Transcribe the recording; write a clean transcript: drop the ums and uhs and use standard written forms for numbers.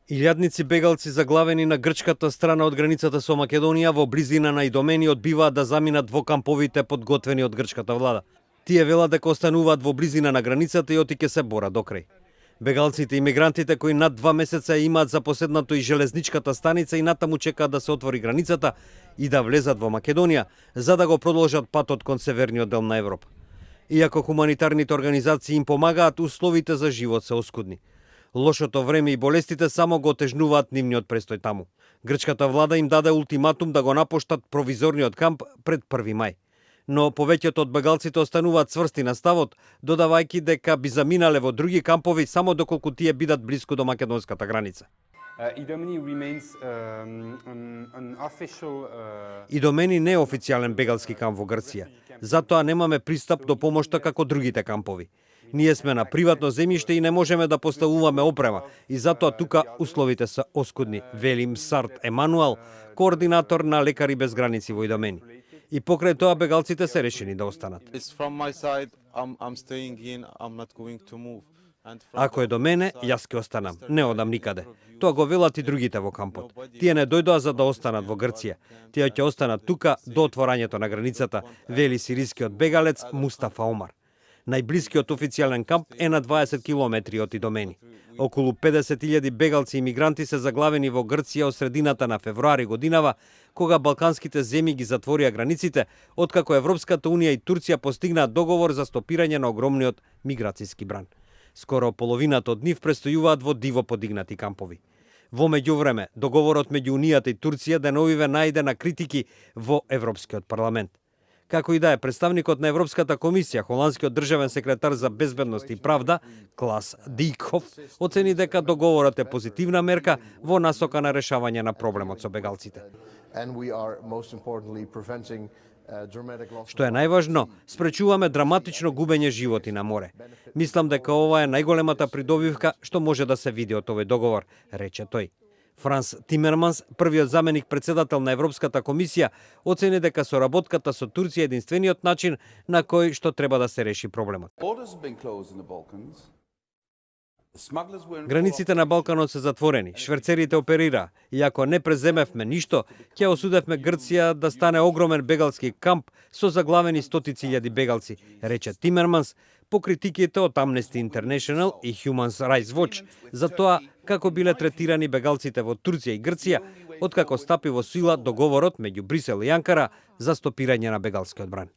Илјадници бегалци заглавени на грчката страна од границата со Македонија во близина на Идомени одбиваат да заминат во камповите подготвени од грчката влада. Тие велат дека остануваат во близина на границата и оти ќе се борат до крај. Бегалците и мигрантите кои над 2 месеца имаат запоседнато и железничката станица и натаму чекаат да се отвори границата и да влезат во Македонија, за да го продолжат патот кон северниот дел на Европа. Иако хуманитарните организации им помагаат, условите за живот се оскудни. Лошото време и болестите само го отежнуваат нивниот престој таму. Грчката влада им даде ултиматум да го напуштат провизорниот камп пред 1 мај. Но повеќето од бегалците остануваат цврсти на ставот, додавајќи дека би заминале во други кампови само доколку тие бидат блиску до македонската граница. Идомени не е официјален бегалски камп во Грција, затоа немаме пристап до помошта како другите кампови. Ние сме на приватно земјиште и не можеме да поставуваме опрема и затоа тука условите се оскудни, вели Мсарт Емануел, координатор на Лекари без граници во Идомени. И покрај тоа бегалците се решени да останат. Ако е до мене, јас ќе останам, не одам никаде. Тоа го велат и другите во кампот. Тие не дојдоа за да останат во Грција. Тие ќе останат тука до отворањето на границата, вели сирискиот бегалец Мустафа Омар. Најблискиот официјален камп е на 20 километри од Идомени. Околу 50.000 бегалци и мигранти се заглавени во Грција од средината на февруари годинава, кога балканските земји ги затворија границите, откако Европската унија и Турција постигнаат договор за стопирање на огромниот миграцијски бран. Скоро половината од нив престојуваат во диво подигнати кампови. Во меѓувреме, договорот меѓу Унијата и Турција деновиве најде на критики во Европскиот парламент. Како и да е, представникот на Европската комисија, холандскиот државен секретар за безбедност и правда, Клас Дикхов, оцени дека договорот е позитивна мерка во насока на решавање на проблемот со бегалците. Што е најважно, спречуваме драматично губење животи на море. Мислам дека ова е најголемата придобивка што може да се види од овој договор, рече тој. Франс Тимерманс, првиот заменик председател на Европската комисија, оцени дека соработката со Турција е единствениот начин на кој што треба да се реши проблемот. Границите на Балканот се затворени, шверцерите оперира, и ако не преземевме ништо, ќе осудевме Грција да стане огромен бегалски камп со заглавени стотици илјади бегалци, рече Тимерманс, по критиките од Amnesty International и Human Rights Watch за тоа како биле третирани бегалците во Турција и Грција, откако стапи во сила договорот меѓу Брисел и Анкара за стопирање на бегалскиот бран.